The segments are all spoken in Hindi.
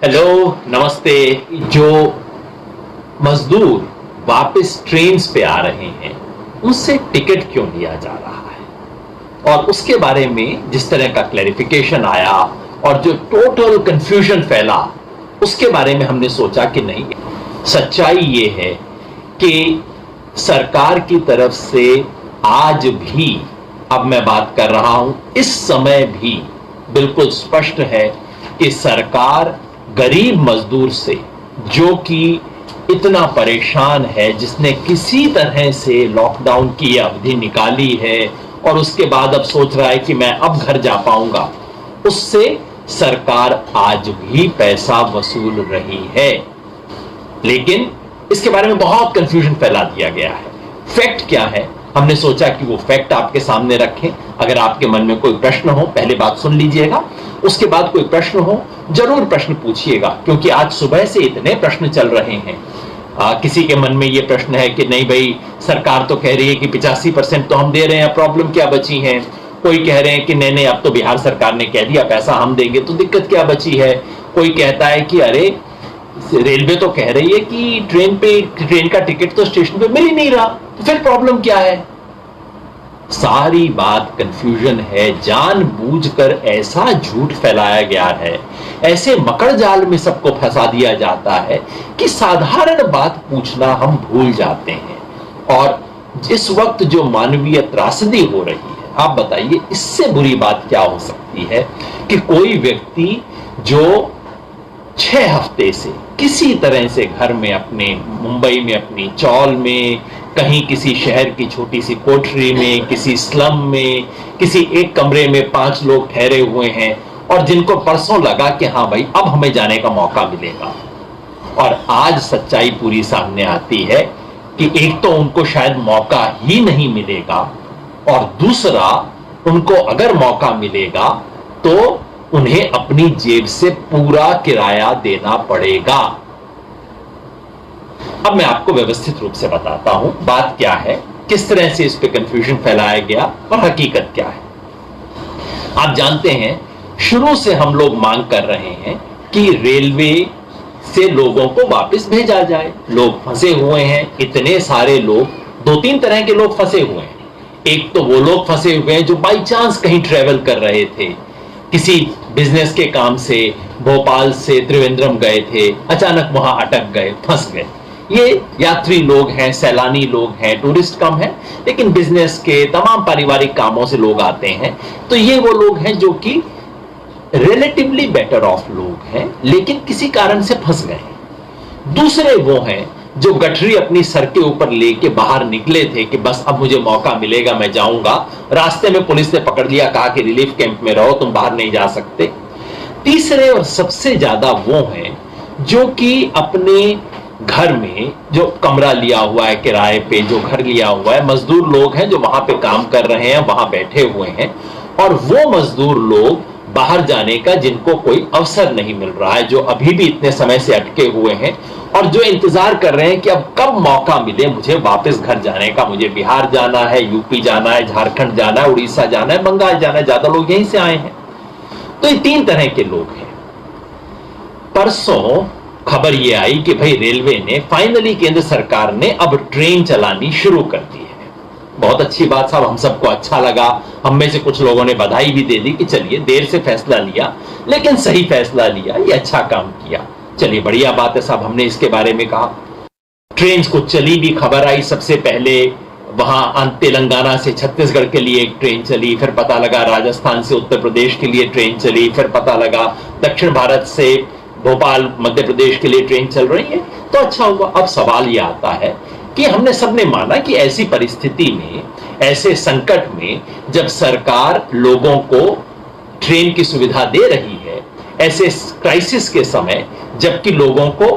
हेलो, नमस्ते। जो मजदूर वापस ट्रेन पे आ रहे हैं उनसे टिकट क्यों लिया जा रहा है, और उसके बारे में जिस तरह का क्लैरिफिकेशन आया और जो टोटल कंफ्यूजन फैला, उसके बारे में हमने सोचा कि नहीं, सच्चाई ये है कि सरकार की तरफ से आज भी, अब मैं बात कर रहा हूं इस समय भी, बिल्कुल स्पष्ट है कि सरकार गरीब मजदूर से, जो कि इतना परेशान है, जिसने किसी तरह से लॉकडाउन की अवधि निकाली है और उसके बाद अब सोच रहा है कि मैं अब घर जा पाऊंगा, उससे सरकार आज भी पैसा वसूल रही है। लेकिन इसके बारे में बहुत कंफ्यूजन फैला दिया गया है। फैक्ट क्या है, हमने सोचा कि वो फैक्ट आपके सामने रखें। अगर आपके मन में कोई प्रश्न हो, पहले बात सुन लीजिएगा, उसके बाद कोई प्रश्न हो जरूर प्रश्न पूछिएगा, क्योंकि आज सुबह से इतने प्रश्न चल रहे हैं। किसी के मन में ये प्रश्न है कि नहीं भाई, सरकार तो कह रही है कि 85% तो हम दे रहे हैं, प्रॉब्लम क्या बची है। कोई कह रहे हैं कि नहीं नहीं, अब तो बिहार सरकार ने कह दिया पैसा हम देंगे, तो दिक्कत क्या बची है। कोई कहता है कि अरे रेलवे तो कह रही है कि ट्रेन का टिकट तो स्टेशन पे मिल ही नहीं रहा, तो फिर प्रॉब्लम क्या है। सारी बात कंफ्यूजन है, जानबूझकर ऐसा झूठ फैलाया गया है, ऐसे मकड़ जाल में सबको फंसा दिया जाता है कि साधारण बात पूछना हम भूल जाते हैं। और इस वक्त जो मानवीय त्रासदी हो रही है, आप बताइए इससे बुरी बात क्या हो सकती है कि कोई व्यक्ति जो 6 हफ्ते से किसी तरह से घर में, अपने मुंबई में अपनी चौल में, कहीं किसी शहर की छोटी सी कोठरी में, किसी स्लम में, किसी एक कमरे में 5 लोग ठहरे हुए हैं, और जिनको परसों लगा कि हाँ भाई अब हमें जाने का मौका मिलेगा, और आज सच्चाई पूरी सामने आती है कि एक तो उनको शायद मौका ही नहीं मिलेगा, और दूसरा उनको अगर मौका मिलेगा तो उन्हें अपनी जेब से पूरा किराया देना पड़ेगा। अब मैं आपको व्यवस्थित रूप से बताता हूं बात क्या है, किस तरह से इस पे कंफ्यूजन फैलाया गया और हकीकत क्या है। आप जानते हैं, शुरू से हम लोग मांग कर रहे हैं कि रेलवे से लोगों को वापस भेजा जाए। लोग फंसे हुए हैं, इतने सारे लोग, 2-3 तरह के लोग फंसे हुए हैं। एक तो वो लोग फंसे हुए हैं जो बाई चांस कहीं ट्रेवल कर रहे थे, किसी बिजनेस के काम से भोपाल से त्रिवेंद्रम गए थे, अचानक वहां अटक गए, फंस गए। ये यात्री लोग हैं, सैलानी लोग हैं, टूरिस्ट कम है, लेकिन बिजनेस के तमाम पारिवारिक कामों से लोग आते हैं। तो ये वो लोग हैं जो कि रिलेटिवली बेटर ऑफ लोग हैं, लेकिन किसी कारण से फंस गए। दूसरे वो हैं जो गठरी अपनी सर के ऊपर लेके बाहर निकले थे कि बस अब मुझे मौका मिलेगा, मैं जाऊंगा। रास्ते में पुलिस ने पकड़ लिया, कहा कि रिलीफ कैंप में रहो, तुम बाहर नहीं जा सकते। तीसरे और सबसे ज्यादा वो हैं जो कि अपने घर में जो कमरा लिया हुआ है किराए पे, जो घर लिया हुआ है, मजदूर लोग हैं जो वहां पे काम कर रहे हैं, वहां बैठे हुए हैं, और वो मजदूर लोग बाहर जाने का जिनको कोई अवसर नहीं मिल रहा है, जो अभी भी इतने समय से अटके हुए हैं और जो इंतजार कर रहे हैं कि अब कब मौका मिले मुझे वापस घर जाने का। मुझे बिहार जाना है, यूपी जाना है, झारखंड जाना है, उड़ीसा जाना है, बंगाल जाना है, ज्यादा लोग यहीं से आए हैं। तो ये 3 तरह के लोग हैं। परसों खबर ये आई कि भाई रेलवे ने फाइनली, केंद्र सरकार ने अब ट्रेन चलानी शुरू कर दी है। बहुत अच्छी बात साहब, हम सबको अच्छा लगा। हम में से कुछ लोगों ने बधाई भी दे दी कि चलिए देर से फैसला लिया लेकिन सही फैसला लिया, ये अच्छा काम किया। चलिए बढ़िया बात है साहब, हमने इसके बारे में कहा। ट्रेन को चली भी, खबर आई सबसे पहले वहां तेलंगाना से छत्तीसगढ़ के लिए एक ट्रेन चली, फिर पता लगा राजस्थान से उत्तर प्रदेश के लिए ट्रेन चली, फिर पता लगा दक्षिण भारत से भोपाल मध्य प्रदेश के लिए ट्रेन चल रही है। तो अच्छा हुआ। अब सवाल यह आता है कि हमने सबने माना कि ऐसी परिस्थिति में, ऐसे संकट में, जब सरकार लोगों को ट्रेन की सुविधा दे रही है, ऐसे क्राइसिस के समय, जबकि लोगों को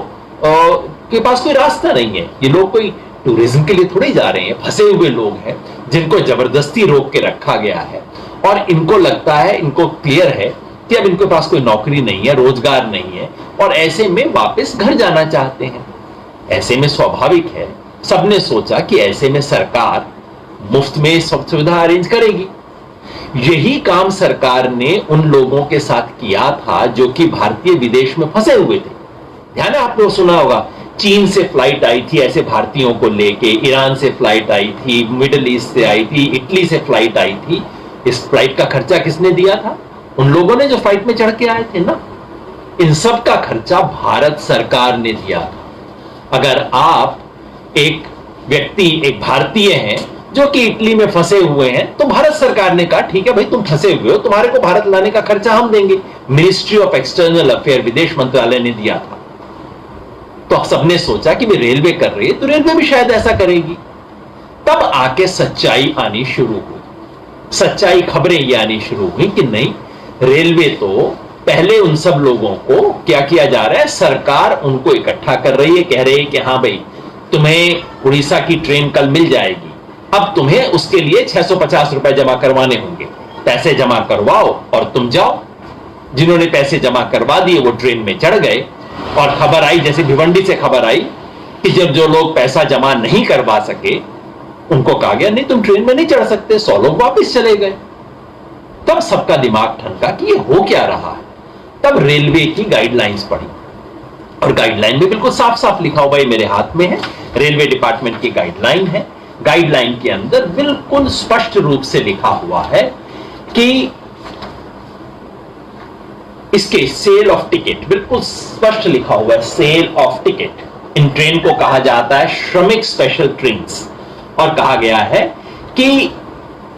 के पास कोई रास्ता नहीं है, ये लोग कोई टूरिज्म के लिए थोड़े जा रहे हैं, फंसे हुए लोग हैं जिनको जबरदस्ती रोक के रखा गया है, और इनको लगता है, इनको क्लियर है कि अब इनके पास कोई नौकरी नहीं है, रोजगार नहीं है, और ऐसे में वापस घर जाना चाहते हैं। ऐसे में स्वाभाविक है, सबने सोचा कि ऐसे में सरकार मुफ्त में सब सुविधा अरेंज करेगी। यही काम सरकार ने उन लोगों के साथ किया था जो कि भारतीय विदेश में फंसे हुए थे। ध्यान है, आपने सुना होगा, चीन से फ्लाइट आई थी ऐसे भारतीयों को लेके, ईरान से फ्लाइट आई थी, मिडिल ईस्ट से आई थी, इटली से फ्लाइट आई थी। इस फ्लाइट का खर्चा किसने दिया था? उन लोगों ने जो फ्लाइट में चढ़ के आए थे ना। इन सब का खर्चा भारत सरकार ने दिया था। अगर आप एक व्यक्ति, एक भारतीय हैं जो कि इटली में फंसे हुए हैं, तो भारत सरकार ने कहा ठीक है भाई, तुम फंसे हुए हो, तुम्हारे को भारत लाने का खर्चा हम देंगे। मिनिस्ट्री ऑफ एक्सटर्नल अफेयर, विदेश मंत्रालय ने दिया था। तो सबने सोचा कि भाई रेलवे कर रही है तो रेलवे भी शायद ऐसा करेगी। तब आके सच्चाई आनी शुरू हुई, सच्चाई खबरें ये आनी शुरू हुई कि नहीं, रेलवे तो पहले उन सब लोगों को क्या किया जा रहा है, सरकार उनको इकट्ठा कर रही है, कह रही है कि हां भाई तुम्हें उड़ीसा की ट्रेन कल मिल जाएगी, अब तुम्हें उसके लिए 650 रुपए जमा करवाने होंगे, पैसे जमा करवाओ और तुम जाओ। जिन्होंने पैसे जमा करवा दिए वो ट्रेन में चढ़ गए, और खबर आई, जैसे भिवंडी से खबर आई कि जब जो लोग पैसा जमा नहीं करवा सके उनको कहा गया नहीं तुम ट्रेन में नहीं चढ़ सकते, 100 लोग वापस चले गए। तब सबका दिमाग ठनका कि ये हो क्या रहा है। तब रेलवे की गाइडलाइंस पढ़ी, और गाइडलाइन में बिल्कुल साफ साफ लिखा हुआ है, मेरे हाथ में है, रेलवे डिपार्टमेंट की गाइडलाइन है। गाइडलाइन के अंदर बिल्कुल स्पष्ट रूप से लिखा हुआ है कि इसके सेल ऑफ टिकट, बिल्कुल स्पष्ट लिखा हुआ है, सेल ऑफ टिकट। इन ट्रेन को कहा जाता है श्रमिक स्पेशल ट्रेन्स, और कहा गया है कि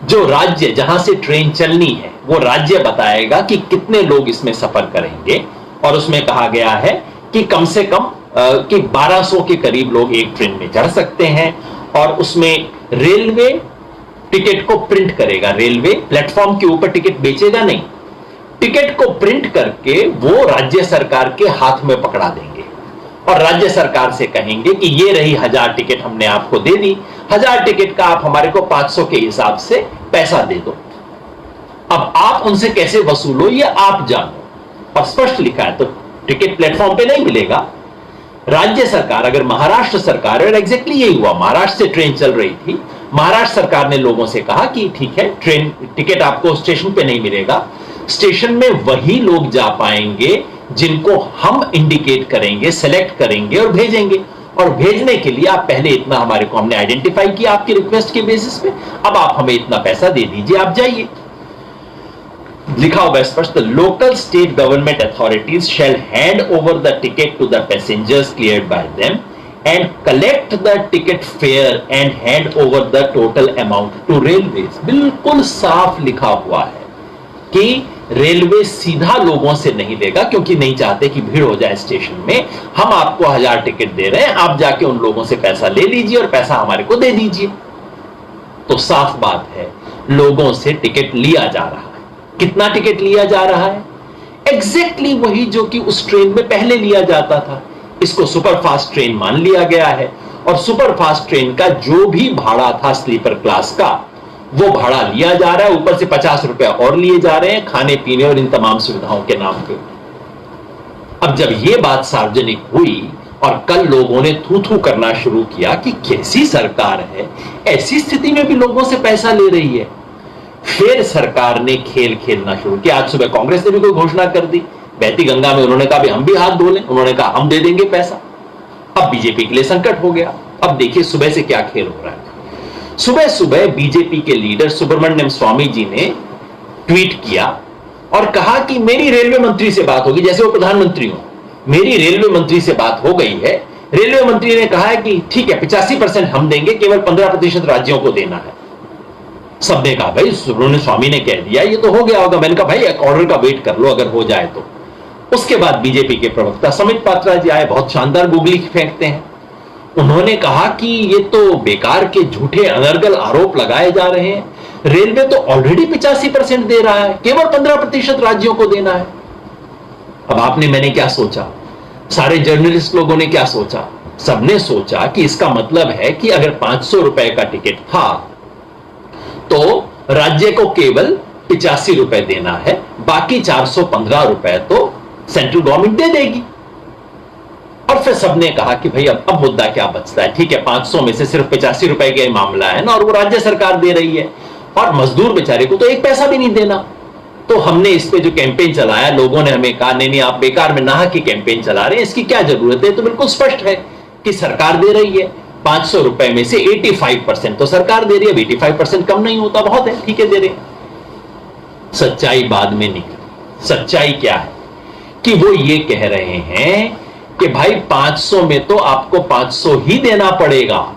जो राज्य जहां से ट्रेन चलनी है वो राज्य बताएगा कि कितने लोग इसमें सफर करेंगे, और उसमें कहा गया है कि कम से कम कि 1200 के करीब लोग एक ट्रेन में चढ़ सकते हैं। और उसमें रेलवे टिकट को प्रिंट करेगा, रेलवे प्लेटफॉर्म के ऊपर टिकट बेचेगा नहीं, टिकट को प्रिंट करके वो राज्य सरकार के हाथ में पकड़ा देंगे, और राज्य सरकार से कहेंगे कि ये रही 1000 टिकट हमने आपको दे दी, 1000 टिकट का आप हमारे को 500 के हिसाब से पैसा दे दो। अब आप उनसे कैसे वसूलो ये आप जानो, और स्पष्ट लिखा है। तो टिकट प्लेटफॉर्म पे नहीं मिलेगा, राज्य सरकार, अगर महाराष्ट्र सरकार, और एग्जैक्टली यही हुआ, महाराष्ट्र से ट्रेन चल रही थी, महाराष्ट्र सरकार ने लोगों से कहा कि ठीक है ट्रेन टिकट आपको स्टेशन पे नहीं मिलेगा, स्टेशन में वही लोग जा पाएंगे जिनको हम इंडिकेट करेंगे, सेलेक्ट करेंगे और भेजेंगे। और भेजने के लिए आप पहले इतना हमारे को हमने आइडेंटिफाई किया आपकी रिक्वेस्ट के बेसिस पे, अब आप हमें इतना पैसा दे दीजिए, आप जाइए। लिखा हुआ स्पष्ट, local state government authorities shall hand over the ticket to the passengers cleared by them and collect the ticket fare and hand over the total amount to railways. बिल्कुल साफ लिखा हुआ है कि रेलवे सीधा लोगों से नहीं लेगा, क्योंकि नहीं चाहते कि भीड़ हो जाए स्टेशन में। हम आपको 1000 टिकट दे रहे हैं, आप जाके उन लोगों से पैसा ले लीजिए और पैसा हमारे को दे दीजिए। तो साफ बात है, लोगों से टिकट लिया जा रहा है। कितना टिकट लिया जा रहा है? एग्जैक्टली वही जो कि उस ट्रेन में पहले लिया जाता था। इसको सुपरफास्ट ट्रेन मान लिया गया है, और सुपरफास्ट ट्रेन का जो भी भाड़ा था स्लीपर क्लास का, वो भाड़ा लिया जा रहा है, ऊपर से 50 रुपए और लिए जा रहे हैं खाने पीने और इन तमाम सुविधाओं के नाम पे। अब जब ये बात सार्वजनिक हुई और कल लोगों ने थू थू करना शुरू किया कि कैसी सरकार है, ऐसी स्थिति में भी लोगों से पैसा ले रही है, फिर सरकार ने खेल खेलना शुरू किया। आज सुबह कांग्रेस ने भी कोई घोषणा कर दी, बहती गंगा में उन्होंने कहा हम भी हाथ धो लें, उन्होंने कहा हम दे देंगे पैसा। अब बीजेपी के लिए संकट हो गया। अब देखिए सुबह से क्या खेल हो रहा है। सुबह सुबह बीजेपी के लीडर सुब्रमण्यम स्वामी जी ने ट्वीट किया और कहा कि मेरी रेलवे मंत्री से बात होगी, जैसे वो प्रधानमंत्री हो, मेरी रेलवे मंत्री से बात हो गई है। रेलवे मंत्री ने कहा है कि ठीक है 85% हम देंगे, केवल 15% राज्यों को देना है। सबने कहा भाई सुब्रमण्यम स्वामी ने कह दिया ये तो हो गया होगा। मैंने कहा भाई एक ऑर्डर का वेट कर लो, अगर हो जाए तो। उसके बाद बीजेपी के प्रवक्ता समित पात्रा जी आए, बहुत शानदार गुगली फेंकते हैं। उन्होंने कहा कि ये तो बेकार के झूठे अनर्गल आरोप लगाए जा रहे हैं, रेलवे तो ऑलरेडी 85% दे रहा है, केवल 15% राज्यों को देना है। अब आपने मैंने क्या सोचा, सारे जर्नलिस्ट लोगों ने क्या सोचा, सबने सोचा कि इसका मतलब है कि अगर 500 रुपए का टिकट था तो राज्य को केवल 85 रुपए देना है, बाकी 415 रुपए तो सेंट्रल गवर्नमेंट दे देगी। और फिर सबने कहा कि भाई अब मुद्दा क्या बचता है, ठीक है 500 में से सिर्फ 85 रुपए का मामला है ना, और वो राज्य सरकार दे रही है, और मजदूर बेचारे को तो एक पैसा भी नहीं देना। तो हमने इस पे जो कैंपेन चलाया, लोगों ने हमें कहा नहीं आप बेकार में नाहक की कैंपेन चला रहे हैं, इसकी क्या जरूरत है। तो बिल्कुल स्पष्ट है कि सरकार दे रही है 500 रुपए में से 85% तो सरकार दे रही है। 85% कम नहीं होता, बहुत है, ठीक है, दे रहे। सच्चाई बाद में निकली। सच्चाई क्या है कि वो ये कह रहे हैं कि भाई 500 में तो आपको 500 ही देना पड़ेगा,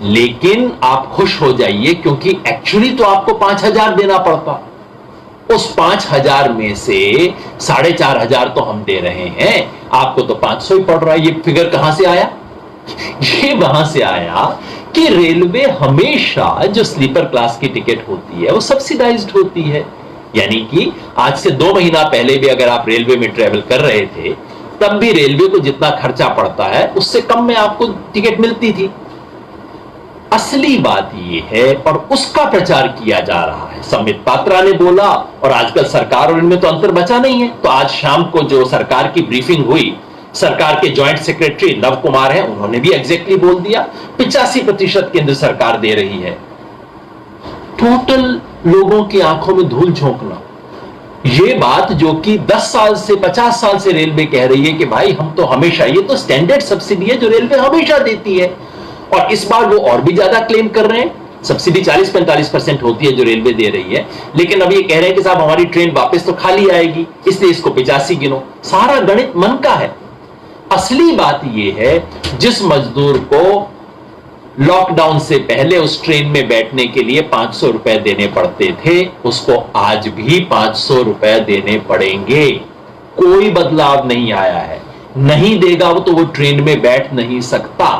लेकिन आप खुश हो जाइए क्योंकि एक्चुअली तो आपको 5000 देना पड़ता। उस 5000 में से 4500 तो हम दे रहे हैं, आपको तो 500 ही पड़ रहा है। ये फिगर कहां से आया? ये वहां से आया कि रेलवे हमेशा जो स्लीपर क्लास की टिकट होती है वो सब्सिडाइज्ड होती है। यानी कि आज से 2 महीना पहले भी अगर आप रेलवे में ट्रेवल कर रहे थे, तब भी रेलवे को जितना खर्चा पड़ता है उससे कम में आपको टिकट मिलती थी। असली बात यह है, और उसका प्रचार किया जा रहा है। संबित पात्रा ने बोला, और आजकल सरकार और इनमें तो अंतर बचा नहीं है। तो आज शाम को जो सरकार की ब्रीफिंग हुई, सरकार के जॉइंट सेक्रेटरी नव कुमार हैं, उन्होंने भी एग्जैक्टली बोल दिया 85% केंद्र सरकार दे रही है। टोटल लोगों की आंखों में धूल झोंकना। यह बात जो कि 10 साल से 50 साल से रेलवे कह रही है कि भाई हम तो हमेशा, ये तो स्टैंडर्ड सब्सिडी है जो रेलवे हमेशा देती है, और इस बार वो और भी ज्यादा क्लेम कर रहे हैं। सब्सिडी 40-45% होती है जो रेलवे दे रही है, लेकिन अब ये कह रहे हैं कि साहब हमारी ट्रेन वापस तो खाली आएगी, इसलिए इसको 85 गिनो। सारा गणित मन का है। असली बात यह है, जिस मजदूर को लॉकडाउन से पहले उस ट्रेन में बैठने के लिए 500 रुपए देने पड़ते थे, उसको आज भी 500 रुपए देने पड़ेंगे। कोई बदलाव नहीं आया है। नहीं देगा वो तो वो ट्रेन में बैठ नहीं सकता।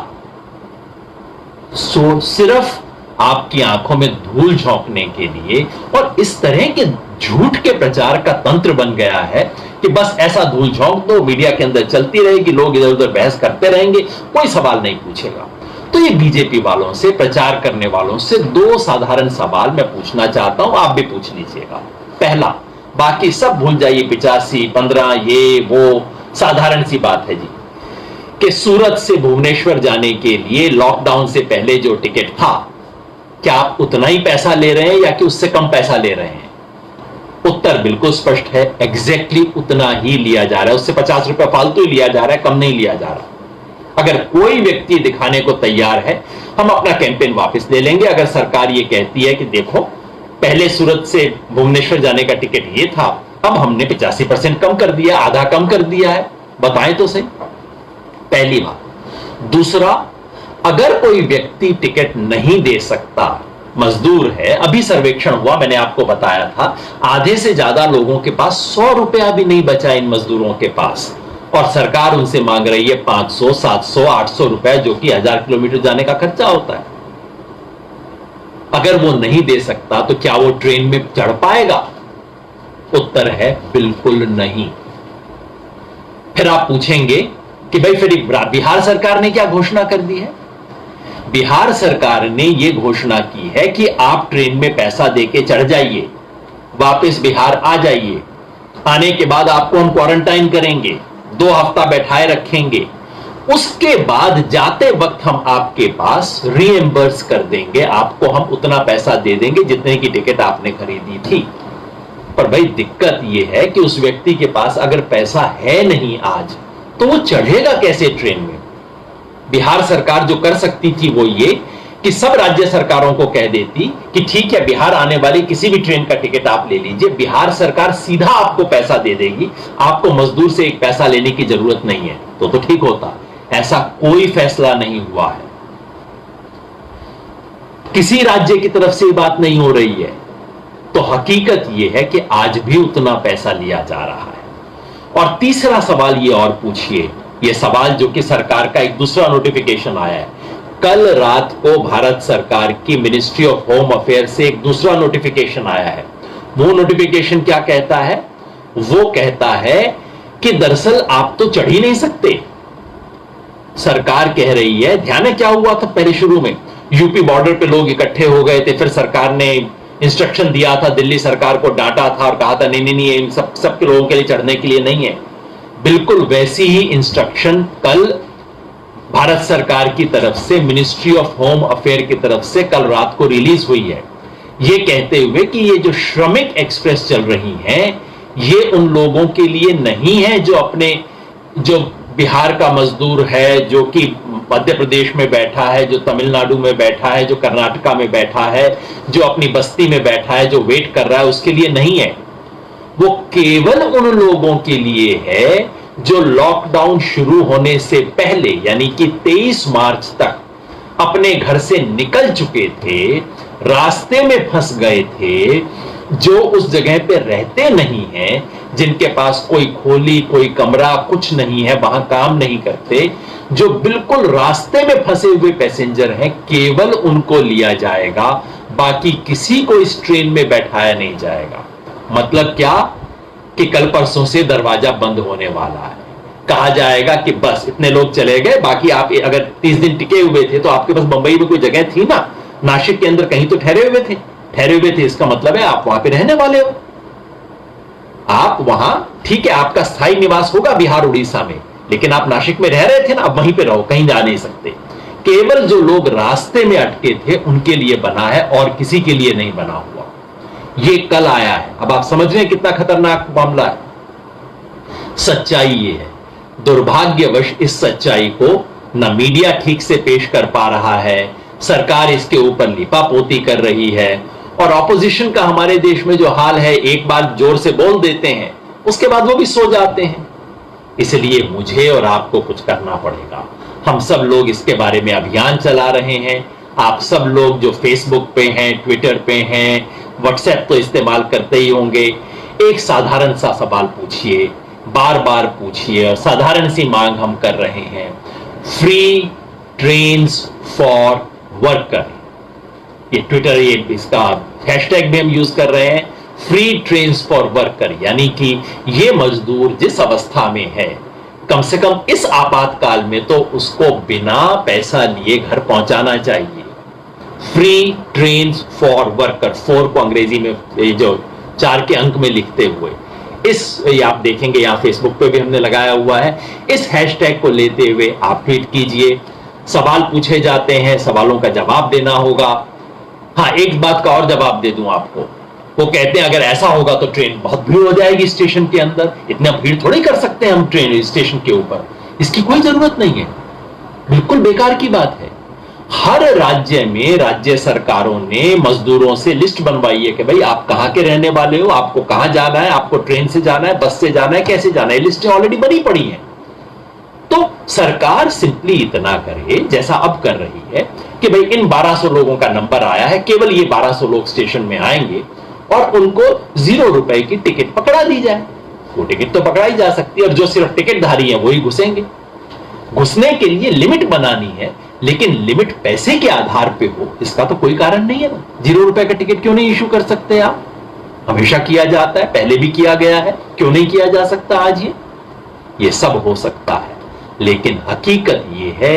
सिर्फ आपकी आंखों में धूल झोंकने के लिए, और इस तरह के झूठ के प्रचार का तंत्र बन गया है कि बस ऐसा धूल झोंक दो, मीडिया के अंदर चलती रहेगी, लोग इधर उधर बहस करते रहेंगे, कोई सवाल नहीं पूछेगा। तो ये बीजेपी वालों से, प्रचार करने वालों से 2 साधारण सवाल मैं पूछना चाहता हूं, आप भी पूछ लीजिएगा। पहला, बाकी सब भूल जाइए, 85, 15, ये वो साधारण सी बात है जी, कि सूरत से भुवनेश्वर जाने के लिए लॉकडाउन से पहले जो टिकट था, क्या आप उतना ही पैसा ले रहे हैं या कि उससे कम पैसा ले रहे हैं? उत्तर बिल्कुल स्पष्ट है, एग्जैक्टली उतना ही लिया जा रहा है। उससे 50 रुपए फालतू ही लिया जा रहा है, कम नहीं लिया जा रहा। अगर कोई व्यक्ति दिखाने को तैयार है, हम अपना कैंपेन वापस ले लेंगे। अगर सरकार ये कहती है कि देखो पहले सूरत से भुवनेश्वर जाने का टिकट ये था, अब हमने 85% कम कर दिया, आधा कम कर दिया है, बताएं तो सही। पहली बात। दूसरा, अगर कोई व्यक्ति टिकट नहीं दे सकता, मजदूर है, अभी सर्वेक्षण हुआ, मैंने आपको बताया था, आधे से ज्यादा लोगों के पास 100 रुपया भी नहीं बचा इन मजदूरों के पास, और सरकार उनसे मांग रही है 500, 700, 800 रुपए, जो कि 1000 किलोमीटर जाने का खर्चा होता है। अगर वो नहीं दे सकता तो क्या वो ट्रेन में चढ़ पाएगा? उत्तर है बिल्कुल नहीं। फिर आप पूछेंगे कि भाई फिर बिहार सरकार ने क्या घोषणा कर दी है? बिहार सरकार ने यह घोषणा की है कि आप ट्रेन में पैसा देके चढ़ जाइए, वापस बिहार आ जाइए, आने के बाद आपको हम क्वारंटाइन करेंगे, 2 हफ्ता बैठाए रखेंगे, उसके बाद जाते वक्त हम आपके पास रीएम्बर्स कर देंगे, आपको हम उतना पैसा दे देंगे जितने की टिकट आपने खरीदी थी। पर भाई दिक्कत यह है कि उस व्यक्ति के पास अगर पैसा है नहीं आज, तो वो चढ़ेगा कैसे ट्रेन में? बिहार सरकार जो कर सकती थी वो ये कि सब राज्य सरकारों को कह देती कि ठीक है, बिहार आने वाली किसी भी ट्रेन का टिकट आप ले लीजिए, बिहार सरकार सीधा आपको पैसा दे देगी, आपको मजदूर से एक पैसा लेने की जरूरत नहीं है, तो ठीक होता। ऐसा कोई फैसला नहीं हुआ है, किसी राज्य की तरफ से बात नहीं हो रही है। तो हकीकत यह है कि आज भी उतना पैसा लिया जा रहा है। और तीसरा सवाल ये और पूछिए, यह सवाल जो कि सरकार का एक दूसरा नोटिफिकेशन आया है, कल रात को भारत सरकार की मिनिस्ट्री ऑफ होम अफेयर से एक दूसरा नोटिफिकेशन आया है। वो नोटिफिकेशन क्या कहता है? वो कहता है कि दरअसल आप तो चढ़ ही नहीं सकते। सरकार कह रही है, ध्यान है क्या हुआ था पहले शुरू में, यूपी बॉर्डर पे लोग इकट्ठे हो गए थे, फिर सरकार ने इंस्ट्रक्शन दिया था, दिल्ली सरकार को डांटा था और कहा था नहीं नहीं नहीं, इन सब के लोगों के लिए चढ़ने के लिए नहीं है। बिल्कुल वैसी ही इंस्ट्रक्शन कल भारत सरकार की तरफ से, मिनिस्ट्री ऑफ होम अफेयर की तरफ से कल रात को रिलीज हुई है ये कहते हुए कि ये जो श्रमिक एक्सप्रेस चल रही हैं, ये उन लोगों के लिए नहीं है जो बिहार का मजदूर है, जो कि मध्य प्रदेश में बैठा है, जो तमिलनाडु में बैठा है, जो कर्नाटका में बैठा है, जो अपनी बस्ती में बैठा है, जो वेट कर रहा है, उसके लिए नहीं है। वो केवल उन लोगों के लिए है जो लॉकडाउन शुरू होने से पहले यानी कि 23 मार्च तक अपने घर से निकल चुके थे, रास्ते में फंस गए थे, जो उस जगह पे रहते नहीं हैं, जिनके पास कोई खोली, कोई कमरा, कुछ नहीं है, वहां काम नहीं करते, जो बिल्कुल रास्ते में फंसे हुए पैसेंजर हैं, केवल उनको लिया जाएगा, बाकी किसी को इस ट्रेन में बैठाया नहीं जाएगा। मतलब क्या कि कल परसों से दरवाजा बंद होने वाला है। कहा जाएगा कि बस इतने लोग चले गए, बाकी आप अगर 30 दिन टिके हुए थे तो आपके पास बंबई में कोई जगह थी ना, नासिक के अंदर कहीं तो ठहरे हुए थे, इसका मतलब है आप वहां पे रहने वाले हो। आप वहां, ठीक है, आपका स्थायी निवास होगा बिहार उड़ीसा में, लेकिन आप नासिक में रह रहे थे ना, अब वहीं पे रहो, कहीं जा नहीं सकते। केवल जो लोग रास्ते में अटके थे उनके लिए बना है और किसी के लिए नहीं बना हुआ। ये कल आया है। अब आप समझ रहे हैं कितना खतरनाक मामला है। सच्चाई ये है, दुर्भाग्यवश इस सच्चाई को न मीडिया ठीक से पेश कर पा रहा है, सरकार इसके ऊपर लिपापोती कर रही है, और ऑपोजिशन का हमारे देश में जो हाल है, एक बार जोर से बोल देते हैं, उसके बाद वो भी सो जाते हैं। इसलिए मुझे और आपको कुछ करना पड़ेगा। हम सब लोग इसके बारे में अभियान चला रहे हैं। आप सब लोग जो फेसबुक पे हैं, ट्विटर पे हैं, व्हाट्सएप तो इस्तेमाल करते ही होंगे, एक साधारण सा सवाल पूछिए, बार बार पूछिए, और साधारण सी मांग हम कर रहे हैं, फ्री ट्रेन्स फॉर वर्कर। ये ट्विटर, ये इसका हैशटैग भी हम यूज कर रहे हैं, फ्री ट्रेन्स फॉर वर्कर, यानी कि ये मजदूर जिस अवस्था में है, कम से कम इस आपातकाल में तो उसको बिना पैसा लिए घर पहुंचाना चाहिए। फ्री ट्रेन्स फॉर वर्कर, 4 को अंग्रेजी में जो 4 के अंक में लिखते हुए, ये आप देखेंगे यहां फेसबुक पे भी हमने लगाया हुआ है। इस हैशटैग को लेते हुए आप ट्वीट कीजिए, सवाल पूछे जाते हैं, सवालों का जवाब देना होगा। हाँ, एक बात का और जवाब दे दूं आपको, वो कहते हैं अगर ऐसा होगा तो ट्रेन बहुत भीड़ हो जाएगी स्टेशन के अंदर। इतना भीड़ थोड़ी कर सकते हैं हम ट्रेन स्टेशन के ऊपर, इसकी कोई जरूरत नहीं है, बिल्कुल बेकार की बात है। हर राज्य में राज्य सरकारों ने मजदूरों से लिस्ट बनवाई है कि भाई आप कहां के रहने वाले हो, आपको कहां जाना है, आपको ट्रेन से जाना है, बस से जाना है, कैसे जाना है, लिस्टें ऑलरेडी बनी पड़ी हैं। तो सरकार सिंपली इतना करे जैसा अब कर रही है कि भाई इन 1200 लोगों का नंबर आया है, केवल ये 1200 लोग स्टेशन में आएंगे और उनको 0 रुपए की टिकट पकड़ा दी जाए। वो टिकट तो पकड़ाई जा सकती है, और जो सिर्फ टिकटधारी है वही घुसेंगे। घुसने के लिए लिमिट बनानी है, लेकिन लिमिट पैसे के आधार पे हो, इसका तो कोई कारण नहीं है ना। 0 रुपए का टिकट क्यों नहीं इशू कर सकते आप? हमेशा किया जाता है, पहले भी किया गया है, क्यों नहीं किया जा सकता आज? ये सब हो सकता है, लेकिन हकीकत ये है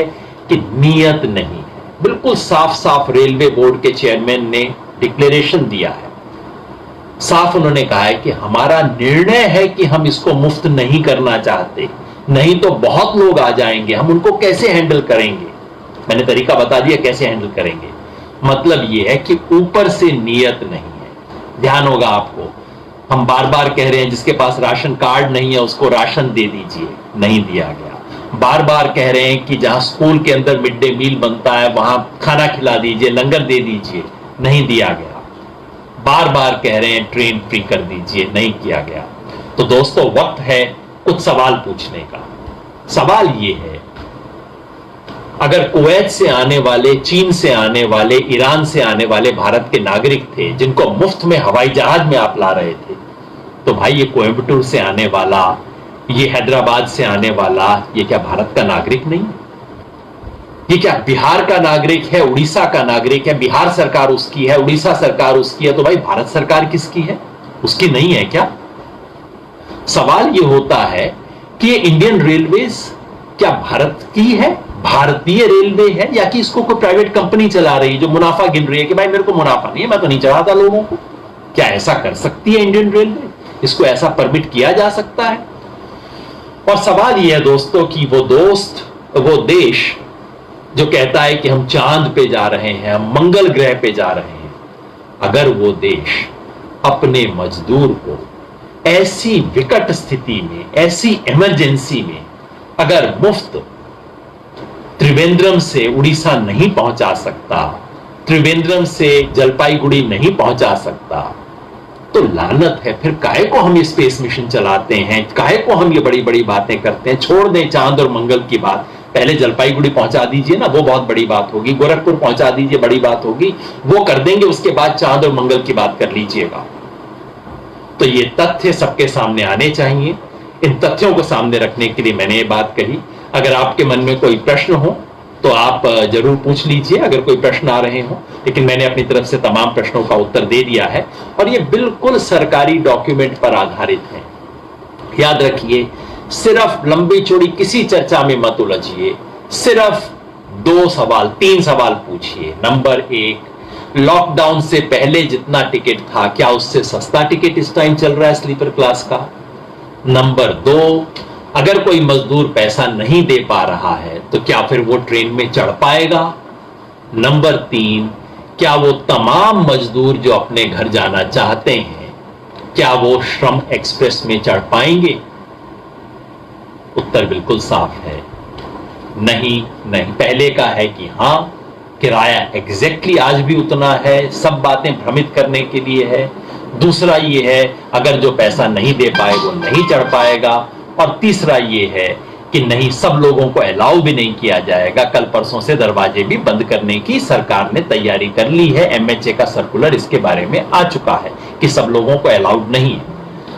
कि नियत नहीं है। बिल्कुल साफ साफ रेलवे बोर्ड के चेयरमैन ने डिक्लेरेशन दिया है, साफ उन्होंने कहा है कि हमारा निर्णय है कि हम इसको मुफ्त नहीं करना चाहते, नहीं तो बहुत लोग आ जाएंगे, हम उनको कैसे हैंडल करेंगे। मैंने तरीका बता दिया कैसे हैंडल करेंगे। मतलब यह है कि ऊपर से नियत नहीं है। ध्यान होगा आपको, हम बार बार कह रहे हैं जिसके पास राशन कार्ड नहीं है उसको राशन दे दीजिए, नहीं दिया गया। बार बार कह रहे हैं कि जहां स्कूल के अंदर मिड डे मील बनता है वहां खाना खिला दीजिए, लंगर दे दीजिए, नहीं दिया गया। बार बार कह रहे हैं ट्रेन फ्री कर दीजिए, नहीं किया गया। तो दोस्तों, वक्त है कुछ सवाल पूछने का। सवाल यह है, अगर कुवैत से आने वाले, चीन से आने वाले, ईरान से आने वाले भारत के नागरिक थे जिनको मुफ्त में हवाई जहाज में आप ला रहे थे, तो भाई ये कोयम्बटूर से आने वाला, ये हैदराबाद से आने वाला, ये क्या भारत का नागरिक नहीं? ये क्या बिहार का नागरिक है, उड़ीसा का नागरिक है? बिहार सरकार उसकी है, उड़ीसा सरकार उसकी है, तो भाई भारत सरकार किसकी है? उसकी नहीं है क्या? सवाल ये होता है कि ये इंडियन रेलवेज क्या भारत की है, भारतीय रेलवे है, या कि इसको कोई प्राइवेट कंपनी चला रही है जो मुनाफा गिन रही है कि भाई मेरे को मुनाफा नहीं है, मैं तो नहीं चढ़ाता लोगों को? क्या ऐसा कर सकती है इंडियन रेलवे? इसको ऐसा परमिट किया जा सकता है? और सवाल यह है दोस्तों कि वो देश जो कहता है कि हम चांद पे जा रहे हैं, हम मंगल ग्रह पे जा रहे हैं, अगर वो देश अपने मजदूर को ऐसी विकट स्थिति में, ऐसी इमरजेंसी में अगर मुफ्त त्रिवेंद्रम से उड़ीसा नहीं पहुंचा सकता, त्रिवेंद्रम से जलपाईगुड़ी नहीं पहुंचा सकता, तो लानत है। फिर काहे को हम ये स्पेस मिशन चलाते हैं, काहे को हम ये बड़ी बड़ी बातें करते हैं। छोड़ दें चांद और मंगल की बात, पहले जलपाईगुड़ी पहुंचा दीजिए ना, वो बहुत बड़ी बात होगी। गोरखपुर पहुंचा दीजिए, बड़ी बात होगी, वो कर देंगे। उसके बाद चांद और मंगल की बात कर लीजिएगा। तो ये तथ्य सबके सामने आने चाहिए। इन तथ्यों को सामने रखने के लिए मैंने ये बात कही। अगर आपके मन में कोई प्रश्न हो तो आप जरूर पूछ लीजिए, अगर कोई प्रश्न आ रहे हो। लेकिन मैंने अपनी तरफ से तमाम प्रश्नों का उत्तर दे दिया है और ये बिल्कुल सरकारी डॉक्यूमेंट पर आधारित है। याद रखिए, सिर्फ लंबी चौड़ी किसी चर्चा में मत उलझिए। सिर्फ 2 सवाल 3 सवाल पूछिए। नंबर 1, लॉकडाउन से पहले जितना टिकट था, क्या उससे सस्ता टिकट इस टाइम चल रहा है स्लीपर क्लास का? नंबर 2, अगर कोई मजदूर पैसा नहीं दे पा रहा है तो क्या फिर वो ट्रेन में चढ़ पाएगा? नंबर 3, क्या वो तमाम मजदूर जो अपने घर जाना चाहते हैं, क्या वो श्रम एक्सप्रेस में चढ़ पाएंगे? उत्तर बिल्कुल साफ है, नहीं नहीं। पहले का है कि हां, किराया एग्जैक्टली आज भी उतना है, सब बातें भ्रमित करने के लिए है। दूसरा ये है, अगर जो पैसा नहीं दे पाए वो नहीं चढ़ पाएगा। और तीसरा ये है कि नहीं, सब लोगों को अलाउ भी नहीं किया जाएगा। कल परसों से दरवाजे भी बंद करने की सरकार ने तैयारी कर ली है। एमएचए का सर्कुलर इसके बारे में आ चुका है कि सब लोगों को अलाउड नहीं है।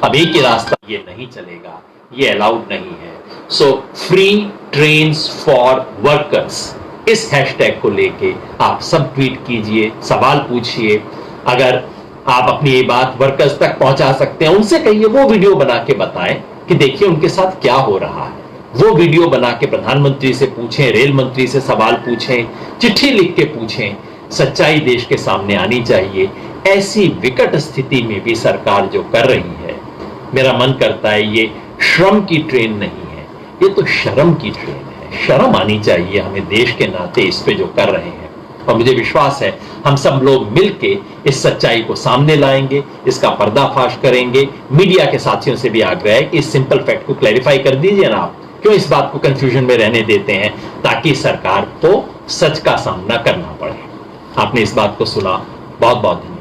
अब एक ही रास्ता, ये नहीं चलेगा, ये अलाउड नहीं है। So free trains for workers, इस हैशटैग को लेके आप सब ट्वीट कीजिए, सवाल पूछिए। अगर आप अपनी ये बात वर्कर्स तक पहुंचा सकते हैं, उनसे कहिए वो वीडियो बना के बताएं कि देखिए उनके साथ क्या हो रहा है। वो वीडियो बना के प्रधानमंत्री से पूछें, रेल मंत्री से सवाल पूछें, चिट्ठी लिख के पूछें। सच्चाई देश के सामने आनी चाहिए। ऐसी विकट स्थिति में भी सरकार जो कर रही है, मेरा मन करता है ये श्रम की ट्रेन नहीं है, ये तो शर्म की ट्रेन है। शर्म आनी चाहिए हमें देश के नाते इस पे जो कर रहे हैं। और मुझे विश्वास है हम सब लोग मिलके इस सच्चाई को सामने लाएंगे, इसका पर्दाफाश करेंगे। मीडिया के साथियों से भी आग्रह है कि इस सिंपल फैक्ट को क्लैरिफाई कर दीजिए ना आप, क्यों इस बात को कंफ्यूजन में रहने देते हैं, ताकि सरकार को सच का सामना करना पड़े। आपने इस बात को सुना, बहुत बहुत धन्यवाद।